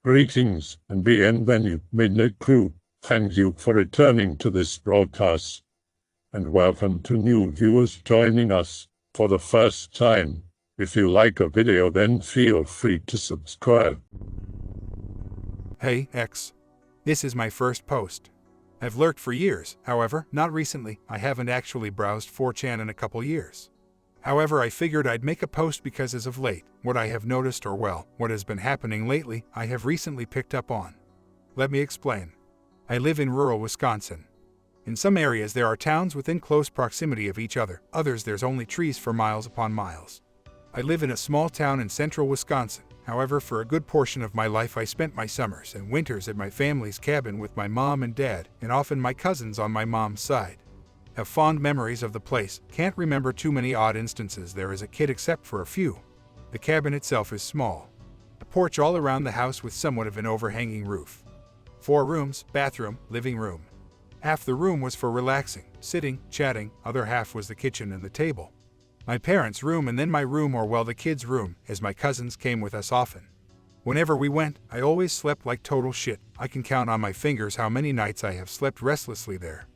Greetings and bienvenue, Midnight Crew. Thank you for returning to this broadcast, and welcome to new viewers joining us for the first time. If you like a video, then feel free to subscribe. Hey, X. This is my first post. I've lurked for years, however, not recently. I haven't actually browsed 4chan in a couple years. However, I figured I'd make a post because as of late, what I have noticed, or well, what has been happening lately, I have recently picked up on. Let me explain. I live in rural Wisconsin. In some areas there are towns within close proximity of each other, others there's only trees for miles upon miles. I live in a small town in central Wisconsin. However, for a good portion of my life I spent my summers and winters at my family's cabin with my mom and dad, and often my cousins on my mom's side. Have fond memories of the place, can't remember too many odd instances there as a kid except for a few. The cabin itself is small. A porch all around the house with somewhat of an overhanging roof. 4 rooms, bathroom, living room. Half the room was for relaxing, sitting, chatting, other half was the kitchen and the table. My parents' room and then my room, or well, the kids' room, as my cousins came with us often. Whenever we went, I always slept like total shit. I can count on my fingers how many nights I have slept restlessly there.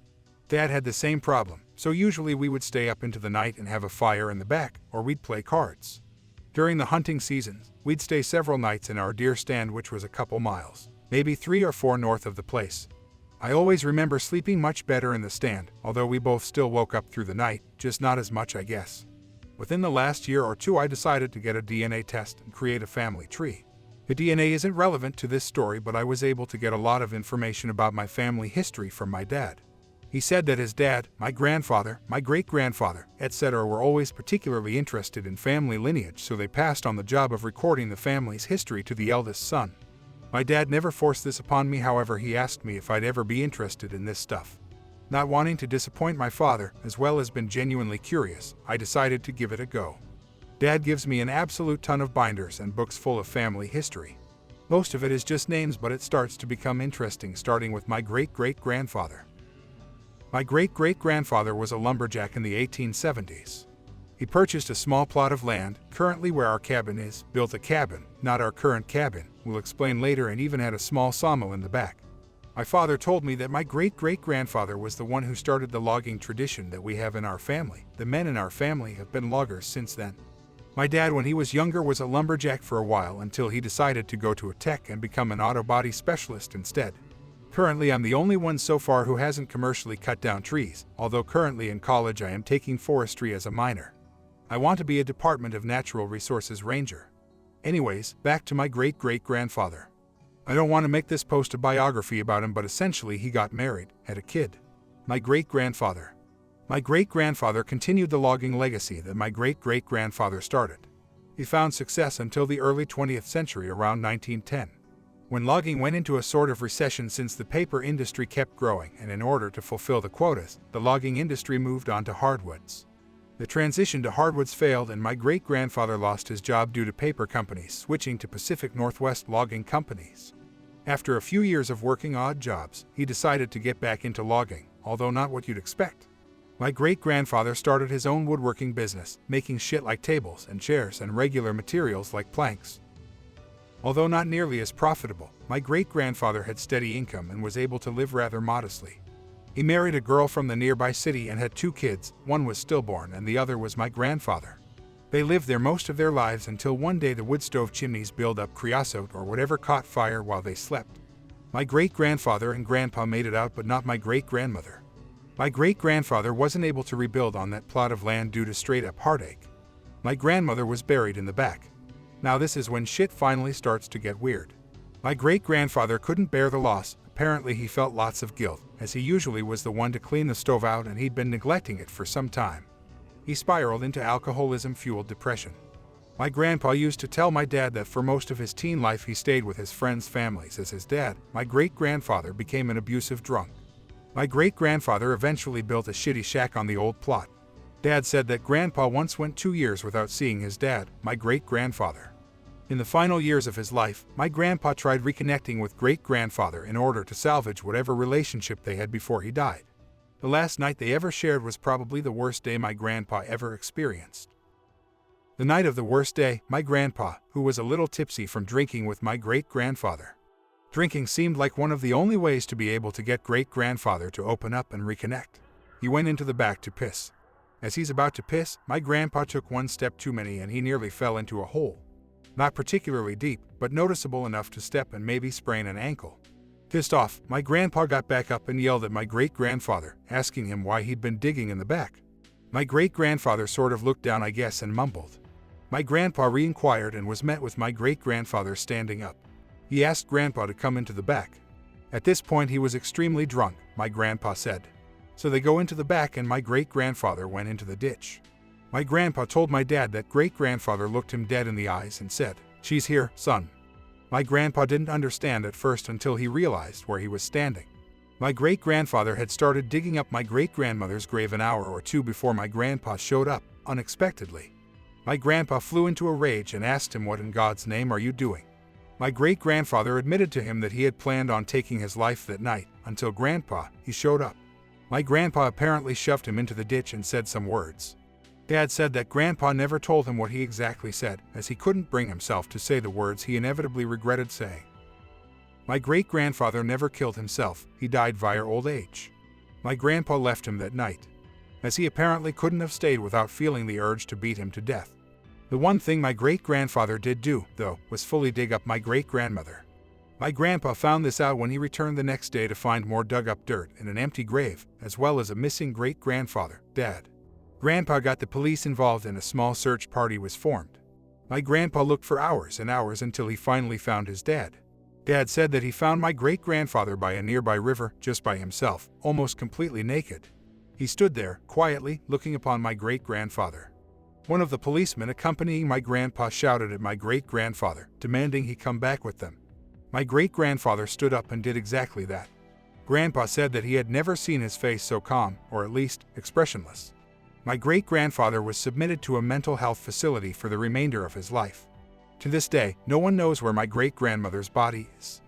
Dad had the same problem, so usually we would stay up into the night and have a fire in the back, or we'd play cards. During the hunting seasons, we'd stay several nights in our deer stand, which was a couple miles, maybe 3 or 4 north of the place. I always remember sleeping much better in the stand, although we both still woke up through the night, just not as much, I guess. Within the last year or two I decided to get a DNA test and create a family tree. The DNA isn't relevant to this story, but I was able to get a lot of information about my family history from my dad. He said that his dad, my grandfather, my great-grandfather, etc. were always particularly interested in family lineage, so they passed on the job of recording the family's history to the eldest son. My dad never forced this upon me, however he asked me if I'd ever be interested in this stuff. Not wanting to disappoint my father, as well as been genuinely curious, I decided to give it a go. Dad gives me an absolute ton of binders and books full of family history. Most of it is just names, but it starts to become interesting, starting with my great-great-grandfather. My great-great-grandfather was a lumberjack in the 1870s. He purchased a small plot of land, currently where our cabin is, built a cabin, not our current cabin, we'll explain later, and even had a small sawmill in the back. My father told me that my great-great-grandfather was the one who started the logging tradition that we have in our family. The men in our family have been loggers since then. My dad, when he was younger, was a lumberjack for a while until he decided to go to a tech and become an auto body specialist instead. Currently, I'm the only one so far who hasn't commercially cut down trees, although currently in college I am taking forestry as a minor. I want to be a Department of Natural Resources ranger. Anyways, back to my great-great-grandfather. I don't want to make this post a biography about him, but essentially he got married, had a kid. My great-grandfather. My great-grandfather continued the logging legacy that my great-great-grandfather started. He found success until the early 20th century, around 1910. When logging went into a sort of recession since the paper industry kept growing, and in order to fulfill the quotas, the logging industry moved on to hardwoods. The transition to hardwoods failed, and my great-grandfather lost his job due to paper companies switching to Pacific Northwest logging companies. After a few years of working odd jobs, he decided to get back into logging, although not what you'd expect. My great-grandfather started his own woodworking business, making shit like tables and chairs and regular materials like planks. Although not nearly as profitable, my great-grandfather had steady income and was able to live rather modestly. He married a girl from the nearby city and had 2 kids, one was stillborn and the other was my grandfather. They lived there most of their lives until one day the wood stove chimneys built up creosote or whatever caught fire while they slept. My great-grandfather and grandpa made it out, but not my great-grandmother. My great-grandfather wasn't able to rebuild on that plot of land due to straight-up heartache. My grandmother was buried in the back. Now this is when shit finally starts to get weird. My great-grandfather couldn't bear the loss. Apparently he felt lots of guilt, as he usually was the one to clean the stove out and he'd been neglecting it for some time. He spiraled into alcoholism-fueled depression. My grandpa used to tell my dad that for most of his teen life he stayed with his friends' families, as his dad, my great-grandfather, became an abusive drunk. My great-grandfather eventually built a shitty shack on the old plot. Dad said that grandpa once went 2 years without seeing his dad, my great-grandfather. In the final years of his life, my grandpa tried reconnecting with great-grandfather in order to salvage whatever relationship they had before he died. The last night they ever shared was probably the worst day my grandpa ever experienced. The night of the worst day, my grandpa, who was a little tipsy from drinking with my great-grandfather. Drinking seemed like one of the only ways to be able to get great-grandfather to open up and reconnect. He went into the back to piss. As he's about to piss, my grandpa took one step too many and he nearly fell into a hole. Not particularly deep, but noticeable enough to step and maybe sprain an ankle. Pissed off, my grandpa got back up and yelled at my great-grandfather, asking him why he'd been digging in the back. My great-grandfather sort of looked down, I guess, and mumbled. My grandpa re-inquired and was met with my great-grandfather standing up. He asked grandpa to come into the back. At this point he was extremely drunk, my grandpa said. So they go into the back and my great-grandfather went into the ditch. My grandpa told my dad that great-grandfather looked him dead in the eyes and said, "She's here, son." My grandpa didn't understand at first until he realized where he was standing. My great-grandfather had started digging up my great-grandmother's grave an hour or two before my grandpa showed up, unexpectedly. My grandpa flew into a rage and asked him, "What in God's name are you doing?" My great-grandfather admitted to him that he had planned on taking his life that night, until he showed up. My grandpa apparently shoved him into the ditch and said some words. Dad said that grandpa never told him what he exactly said, as he couldn't bring himself to say the words he inevitably regretted saying. My great-grandfather never killed himself, he died via old age. My grandpa left him that night, as he apparently couldn't have stayed without feeling the urge to beat him to death. The one thing my great-grandfather did do, though, was fully dig up my great-grandmother. My grandpa found this out when he returned the next day to find more dug-up dirt in an empty grave, as well as a missing great-grandfather, Dad. Grandpa got the police involved and a small search party was formed. My grandpa looked for hours and hours until he finally found his dad. Dad said that he found my great-grandfather by a nearby river, just by himself, almost completely naked. He stood there, quietly, looking upon my great-grandfather. One of the policemen accompanying my grandpa shouted at my great-grandfather, demanding he come back with them. My great-grandfather stood up and did exactly that. Grandpa said that he had never seen his face so calm, or at least, expressionless. My great-grandfather was submitted to a mental health facility for the remainder of his life. To this day, no one knows where my great-grandmother's body is.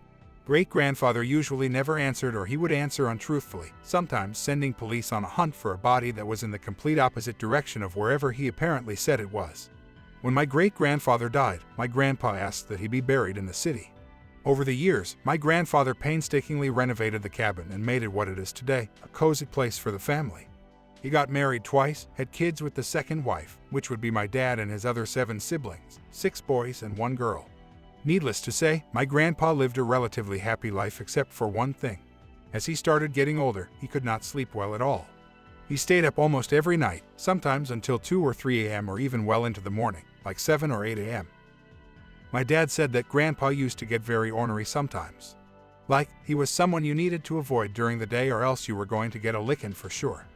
Great-grandfather usually never answered, or he would answer untruthfully, sometimes sending police on a hunt for a body that was in the complete opposite direction of wherever he apparently said it was. When my great-grandfather died, my grandpa asked that he be buried in the city. Over the years, my grandfather painstakingly renovated the cabin and made it what it is today, a cozy place for the family. He got married twice, had kids with the second wife, which would be my dad and his other 7 siblings, 6 boys and 1 girl. Needless to say, my grandpa lived a relatively happy life except for one thing. As he started getting older, he could not sleep well at all. He stayed up almost every night, sometimes until 2 or 3 a.m. or even well into the morning, like 7 or 8 a.m. My dad said that grandpa used to get very ornery sometimes. Like, he was someone you needed to avoid during the day or else you were going to get a licking for sure.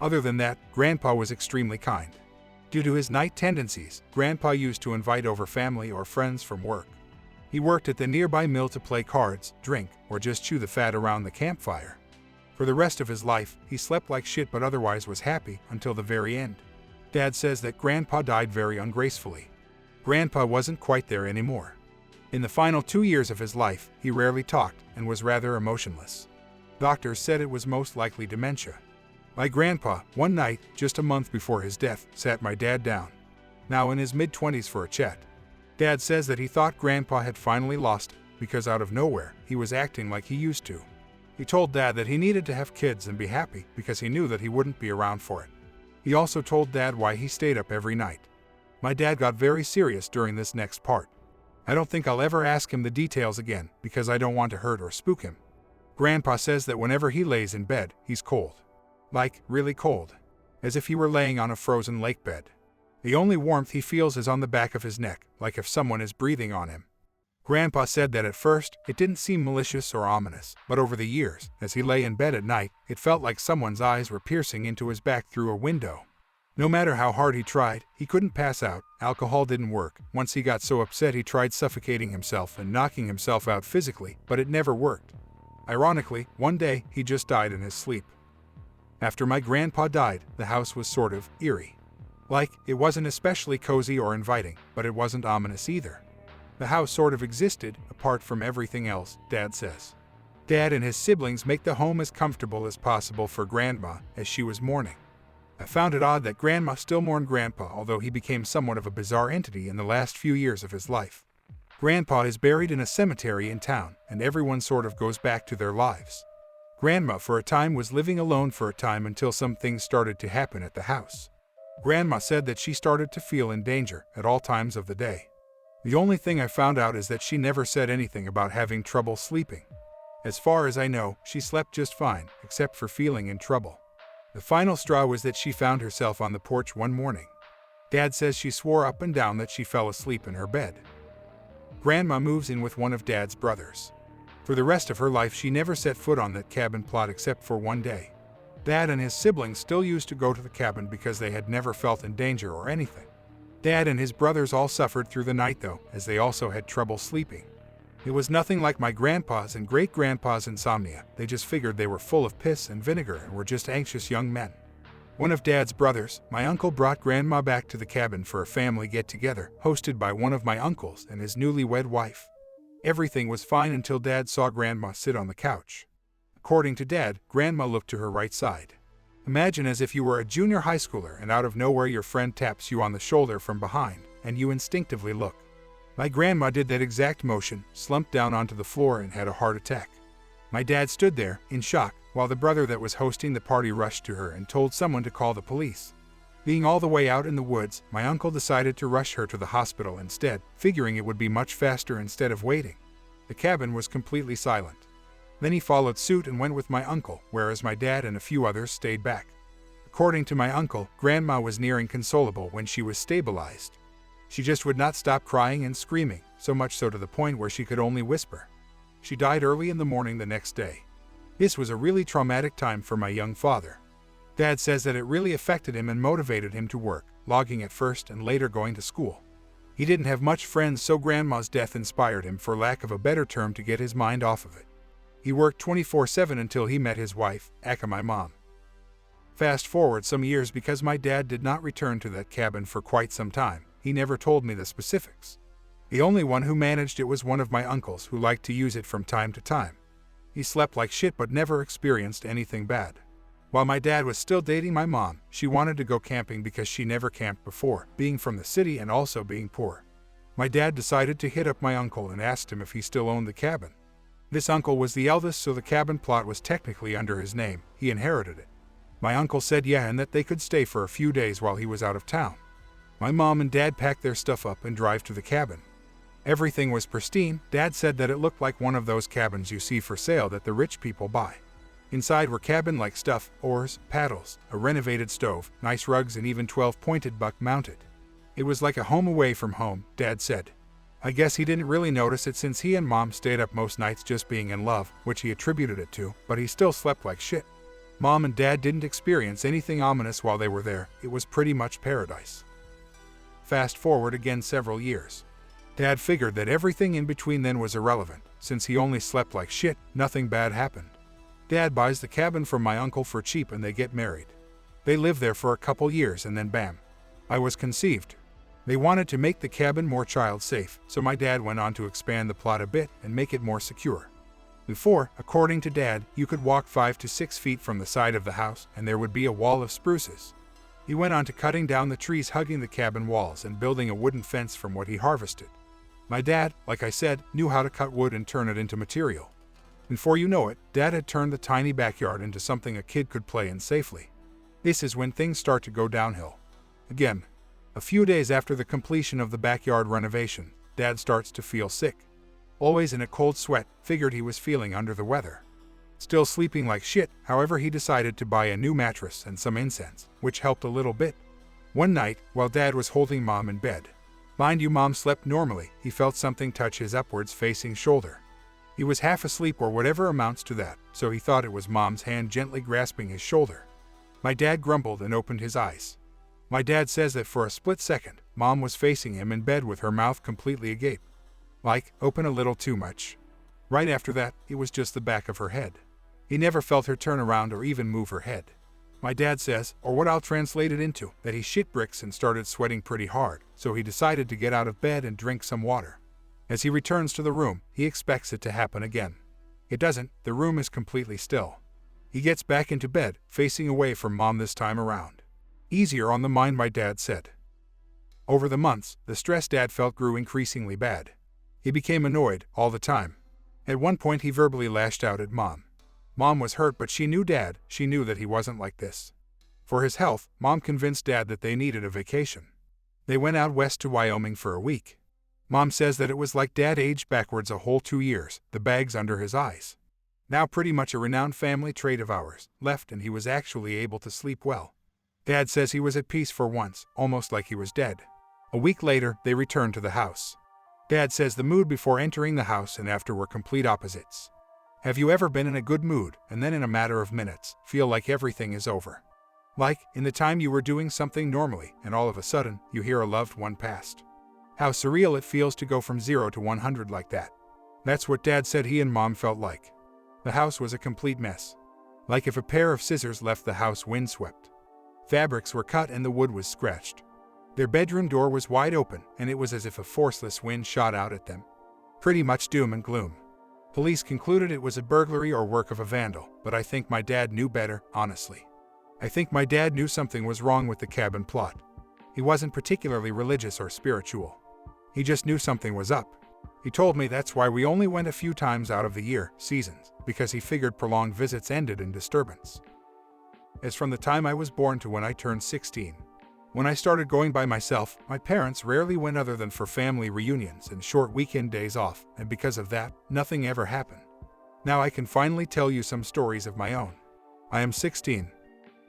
Other than that, grandpa was extremely kind. Due to his night tendencies, grandpa used to invite over family or friends from work. He worked at the nearby mill to play cards, drink, or just chew the fat around the campfire. For the rest of his life, he slept like shit but otherwise was happy until the very end. Dad says that grandpa died very ungracefully. Grandpa wasn't quite there anymore. In the final 2 years of his life, he rarely talked and was rather emotionless. Doctors said it was most likely dementia. My grandpa, one night, just a month before his death, sat my dad down, now in his mid-20s, for a chat. Dad says that he thought grandpa had finally lost it because out of nowhere, he was acting like he used to. He told Dad that he needed to have kids and be happy because he knew that he wouldn't be around for it. He also told Dad why he stayed up every night. My dad got very serious during this next part. I don't think I'll ever ask him the details again because I don't want to hurt or spook him. Grandpa says that whenever he lays in bed, he's cold. Like, really cold. As if he were laying on a frozen lake bed. The only warmth he feels is on the back of his neck, like if someone is breathing on him. Grandpa said that at first, it didn't seem malicious or ominous, but over the years, as he lay in bed at night, it felt like someone's eyes were piercing into his back through a window. No matter how hard he tried, he couldn't pass out, alcohol didn't work. Once he got so upset he tried suffocating himself and knocking himself out physically, but it never worked. Ironically, one day, he just died in his sleep. After my grandpa died, the house was sort of eerie. Like, it wasn't especially cozy or inviting, but it wasn't ominous either. The house sort of existed, apart from everything else, Dad says. Dad and his siblings make the home as comfortable as possible for Grandma, as she was mourning. I found it odd that Grandma still mourned Grandpa, although he became somewhat of a bizarre entity in the last few years of his life. Grandpa is buried in a cemetery in town, and everyone sort of goes back to their lives. Grandma for a time was living alone for a time until some things started to happen at the house. Grandma said that she started to feel in danger at all times of the day. The only thing I found out is that she never said anything about having trouble sleeping. As far as I know, she slept just fine, except for feeling in trouble. The final straw was that she found herself on the porch one morning. Dad says she swore up and down that she fell asleep in her bed. Grandma moves in with one of Dad's brothers. For the rest of her life, she never set foot on that cabin plot except for one day. Dad and his siblings still used to go to the cabin because they had never felt in danger or anything. Dad and his brothers all suffered through the night though, as they also had trouble sleeping. It was nothing like my grandpa's and great-grandpa's insomnia. They just figured they were full of piss and vinegar and were just anxious young men. One of Dad's brothers, my uncle, brought Grandma back to the cabin for a family get-together, hosted by one of my uncles and his newlywed wife. Everything was fine until Dad saw Grandma sit on the couch. According to Dad, Grandma looked to her right side. Imagine as if you were a junior high schooler and out of nowhere your friend taps you on the shoulder from behind, and you instinctively look. My grandma did that exact motion, slumped down onto the floor and had a heart attack. My dad stood there, in shock, while the brother that was hosting the party rushed to her and told someone to call the police. Being all the way out in the woods, my uncle decided to rush her to the hospital instead, figuring it would be much faster instead of waiting. The cabin was completely silent. Then he followed suit and went with my uncle, whereas my dad and a few others stayed back. According to my uncle, Grandma was near inconsolable when she was stabilized. She just would not stop crying and screaming, so much so to the point where she could only whisper. She died early in the morning the next day. This was a really traumatic time for my young father. Dad says that it really affected him and motivated him to work, logging at first and later going to school. He didn't have much friends, so Grandma's death inspired him, for lack of a better term, to get his mind off of it. He worked 24/7 until he met his wife, aka my mom. Fast forward some years, because my dad did not return to that cabin for quite some time. He never told me the specifics. The only one who managed it was one of my uncles, who liked to use it from time to time. He slept like shit but never experienced anything bad. While my dad was still dating my mom, she wanted to go camping because she never camped before, being from the city and also being poor. My dad decided to hit up my uncle and asked him if he still owned the cabin. This uncle was the eldest, so the cabin plot was technically under his name. He inherited it. My uncle said yeah, and that they could stay for a few days while he was out of town. My mom and dad packed their stuff up and drive to the cabin. Everything was pristine. Dad said that it looked like one of those cabins you see for sale that the rich people buy. Inside were cabin-like stuff, oars, paddles, a renovated stove, nice rugs, and even 12-pointed buck mounted. It was like a home away from home, Dad said. I guess he didn't really notice it since he and Mom stayed up most nights just being in love, which he attributed it to, but he still slept like shit. Mom and Dad didn't experience anything ominous while they were there. It was pretty much paradise. Fast forward again several years. Dad figured that everything in between then was irrelevant. Since he only slept like shit, nothing bad happened. Dad buys the cabin from my uncle for cheap and they get married. They live there for a couple years and then bam. I was conceived. They wanted to make the cabin more child-safe, so my dad went on to expand the plot a bit and make it more secure. Before, according to Dad, you could walk 5 to 6 feet from the side of the house and there would be a wall of spruces. He went on to cutting down the trees hugging the cabin walls and building a wooden fence from what he harvested. My dad, like I said, knew how to cut wood and turn it into material. Before you know it, Dad had turned the tiny backyard into something a kid could play in safely. This is when things start to go downhill. Again, a few days after the completion of the backyard renovation, Dad starts to feel sick. Always in a cold sweat, figured he was feeling under the weather. Still sleeping like shit, however, he decided to buy a new mattress and some incense, which helped a little bit. One night, while Dad was holding Mom in bed, mind you, Mom slept normally, he felt something touch his upwards facing shoulder. He was half asleep or whatever amounts to that, so he thought it was Mom's hand gently grasping his shoulder. My dad grumbled and opened his eyes. My dad says that for a split second, Mom was facing him in bed with her mouth completely agape. Like, open a little too much. Right after that, it was just the back of her head. He never felt her turn around or even move her head. My dad says, or what I'll translate it into, that he shit bricks and started sweating pretty hard, so he decided to get out of bed and drink some water. As he returns to the room, he expects it to happen again. It doesn't. The room is completely still. He gets back into bed, facing away from Mom this time around. Easier on the mind, my dad said. Over the months, the stress Dad felt grew increasingly bad. He became annoyed all the time. At one point he verbally lashed out at Mom. Mom was hurt, but she knew Dad. She knew that he wasn't like this. For his health, Mom convinced Dad that they needed a vacation. They went out west to Wyoming for a week. Mom says that it was like Dad aged backwards a whole 2 years, the bags under his eyes. Now pretty much a renowned family trait of ours, left, and he was actually able to sleep well. Dad says he was at peace for once, almost like he was dead. A week later, they returned to the house. Dad says the mood before entering the house and after were complete opposites. Have you ever been in a good mood, and then in a matter of minutes, feel like everything is over? Like, in the time you were doing something normally, and all of a sudden, you hear a loved one passed. How surreal it feels to go from 0 to 100 like that. That's what Dad said he and Mom felt like. The house was a complete mess. Like if a pair of scissors left the house windswept. Fabrics were cut and the wood was scratched. Their bedroom door was wide open, and it was as if a forceless wind shot out at them. Pretty much doom and gloom. Police concluded it was a burglary or work of a vandal, but I think my dad knew better, honestly. I think my dad knew something was wrong with the cabin plot. He wasn't particularly religious or spiritual. He just knew something was up. He told me that's why we only went a few times out of the year, seasons, because he figured prolonged visits ended in disturbance. As from the time I was born to when I turned 16. When I started going by myself, my parents rarely went other than for family reunions and short weekend days off, and because of that, nothing ever happened. Now I can finally tell you some stories of my own. I am 16.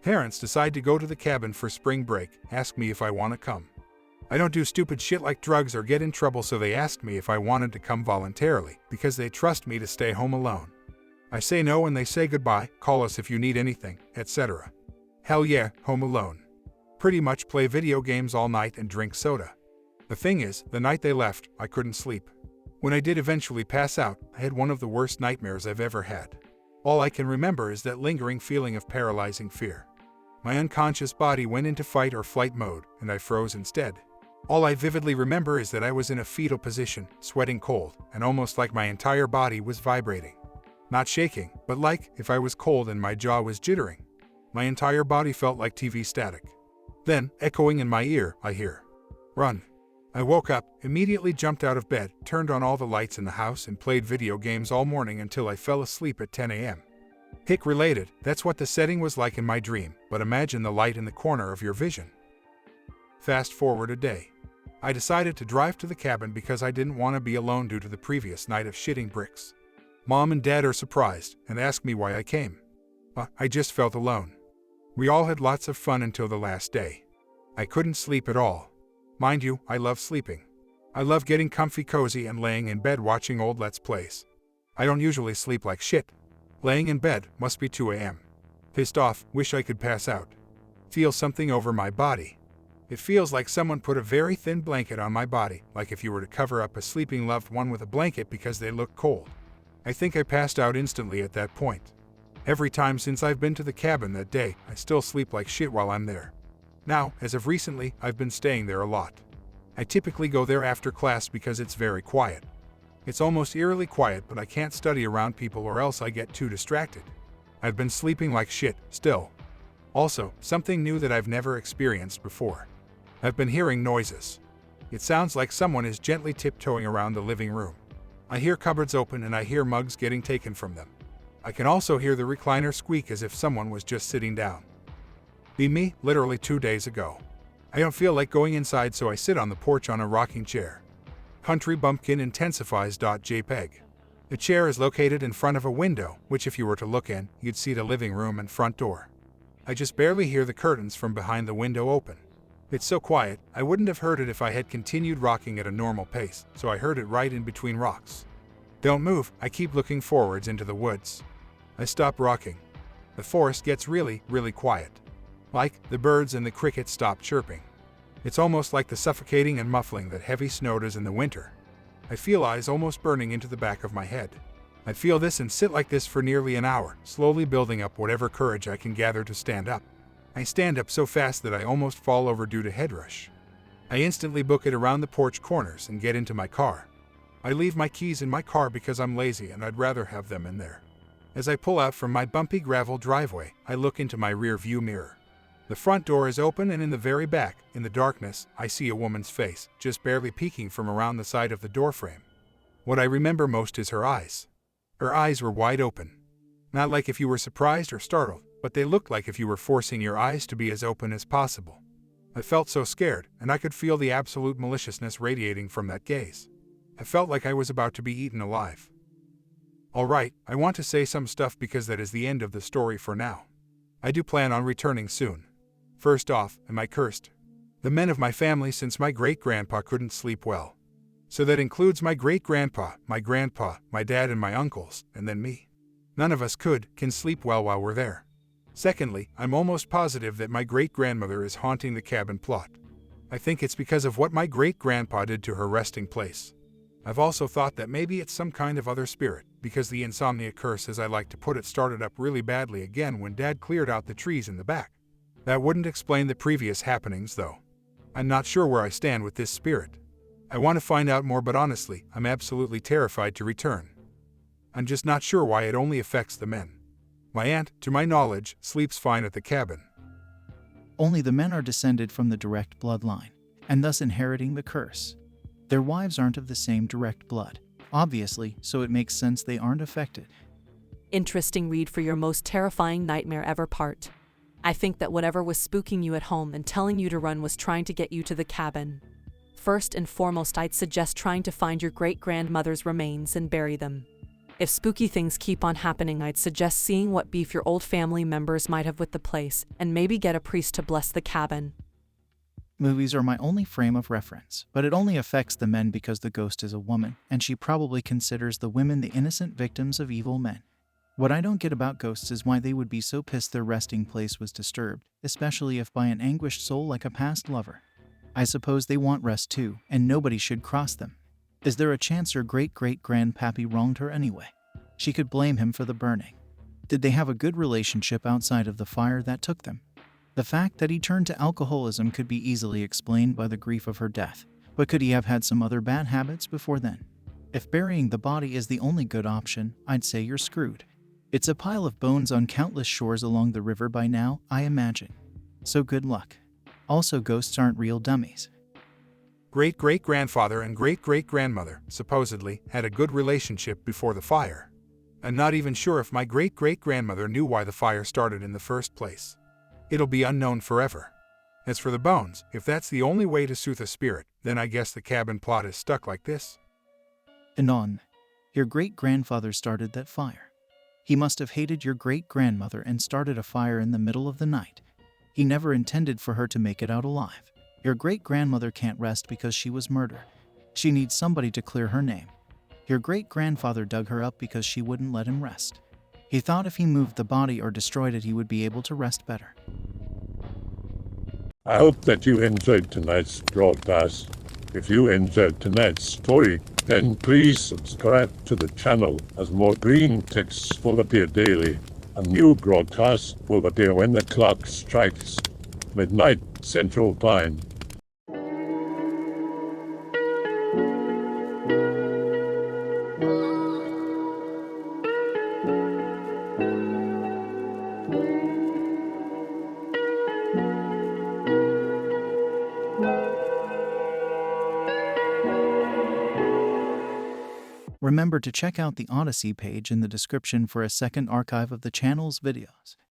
Parents decide to go to the cabin for spring break, ask me if I want to come. I don't do stupid shit like drugs or get in trouble, so they asked me if I wanted to come voluntarily, because they trust me to stay home alone. I say no and they say goodbye, call us if you need anything, etc. Hell yeah, home alone. Pretty much play video games all night and drink soda. The thing is, the night they left, I couldn't sleep. When I did eventually pass out, I had one of the worst nightmares I've ever had. All I can remember is that lingering feeling of paralyzing fear. My unconscious body went into fight or flight mode, and I froze instead. All I vividly remember is that I was in a fetal position, sweating cold, and almost like my entire body was vibrating. Not shaking, but like if I was cold and my jaw was jittering. My entire body felt like TV static. Then, echoing in my ear, I hear, "Run." I woke up, immediately jumped out of bed, turned on all the lights in the house and played video games all morning until I fell asleep at 10 a.m. Hick related, that's what the setting was like in my dream, but imagine the light in the corner of your vision. Fast forward a day. I decided to drive to the cabin because I didn't want to be alone due to the previous night of shitting bricks. Mom and Dad are surprised and ask me why I came. I just felt alone. We all had lots of fun until the last day. I couldn't sleep at all. Mind you, I love sleeping. I love getting comfy cozy and laying in bed watching old Let's Plays. I don't usually sleep like shit. Laying in bed, must be 2 a.m. Pissed off, wish I could pass out. Feel something over my body. It feels like someone put a very thin blanket on my body, like if you were to cover up a sleeping loved one with a blanket because they look cold. I think I passed out instantly at that point. Every time since I've been to the cabin that day, I still sleep like shit while I'm there. Now, as of recently, I've been staying there a lot. I typically go there after class because it's very quiet. It's almost eerily quiet, but I can't study around people or else I get too distracted. I've been sleeping like shit, still. Also, something new that I've never experienced before. I've been hearing noises. It sounds like someone is gently tiptoeing around the living room. I hear cupboards open and I hear mugs getting taken from them. I can also hear the recliner squeak as if someone was just sitting down. Be me, literally 2 days ago. I don't feel like going inside, so I sit on the porch on a rocking chair. Country bumpkin intensifies.jpg. The chair is located in front of a window, which if you were to look in, you'd see the living room and front door. I just barely hear the curtains from behind the window open. It's so quiet, I wouldn't have heard it if I had continued rocking at a normal pace, so I heard it right in between rocks. Don't move, I keep looking forwards into the woods. I stop rocking. The forest gets really, really quiet. Like, the birds and the crickets stop chirping. It's almost like the suffocating and muffling that heavy snow does in the winter. I feel eyes almost burning into the back of my head. I feel this and sit like this for nearly an hour, slowly building up whatever courage I can gather to stand up. I stand up so fast that I almost fall over due to head rush. I instantly book it around the porch corners and get into my car. I leave my keys in my car because I'm lazy and I'd rather have them in there. As I pull out from my bumpy gravel driveway, I look into my rear view mirror. The front door is open, and in the very back, in the darkness, I see a woman's face, just barely peeking from around the side of the doorframe. What I remember most is her eyes. Her eyes were wide open. Not like if you were surprised or startled, but they looked like if you were forcing your eyes to be as open as possible. I felt so scared, and I could feel the absolute maliciousness radiating from that gaze. I felt like I was about to be eaten alive. Alright, I want to say some stuff because that is the end of the story for now. I do plan on returning soon. First off, am I cursed? The men of my family, since my great-grandpa couldn't sleep well. So that includes my great-grandpa, my grandpa, my dad and my uncles, and then me. None of us can sleep well while we're there. Secondly, I'm almost positive that my great-grandmother is haunting the cabin plot. I think it's because of what my great-grandpa did to her resting place. I've also thought that maybe it's some kind of other spirit, because the insomnia curse, as I like to put it, started up really badly again when Dad cleared out the trees in the back. That wouldn't explain the previous happenings, though. I'm not sure where I stand with this spirit. I want to find out more, but honestly, I'm absolutely terrified to return. I'm just not sure why it only affects the men. My aunt, to my knowledge, sleeps fine at the cabin. Only the men are descended from the direct bloodline, and thus inheriting the curse. Their wives aren't of the same direct blood, obviously, so it makes sense they aren't affected. Interesting read for your most terrifying nightmare ever part. I think that whatever was spooking you at home and telling you to run was trying to get you to the cabin. First and foremost, I'd suggest trying to find your great-grandmother's remains and bury them. If spooky things keep on happening, I'd suggest seeing what beef your old family members might have with the place, and maybe get a priest to bless the cabin. Movies are my only frame of reference, but it only affects the men because the ghost is a woman, and she probably considers the women the innocent victims of evil men. What I don't get about ghosts is why they would be so pissed their resting place was disturbed, especially if by an anguished soul like a past lover. I suppose they want rest too, and nobody should cross them. Is there a chance her great-great-grandpappy wronged her anyway? She could blame him for the burning. Did they have a good relationship outside of the fire that took them? The fact that he turned to alcoholism could be easily explained by the grief of her death, but could he have had some other bad habits before then? If burying the body is the only good option, I'd say you're screwed. It's a pile of bones on countless shores along the river by now, I imagine. So good luck. Also, ghosts aren't real dummies. Great-great-grandfather and great-great-grandmother, supposedly, had a good relationship before the fire. I'm not even sure if my great-great-grandmother knew why the fire started in the first place. It'll be unknown forever. As for the bones, if that's the only way to soothe a spirit, then I guess the cabin plot is stuck like this. Anon. Your great-grandfather started that fire. He must have hated your great-grandmother and started a fire in the middle of the night. He never intended for her to make it out alive. Your great-grandmother can't rest because she was murdered. She needs somebody to clear her name. Your great-grandfather dug her up because she wouldn't let him rest. He thought if he moved the body or destroyed it, he would be able to rest better. I hope that you enjoyed tonight's broadcast. If you enjoyed tonight's story, then please subscribe to the channel, as more green texts will appear daily. A new broadcast will appear when the clock strikes midnight Central Time. Remember to check out the Odyssey page in the description for a second archive of the channel's videos.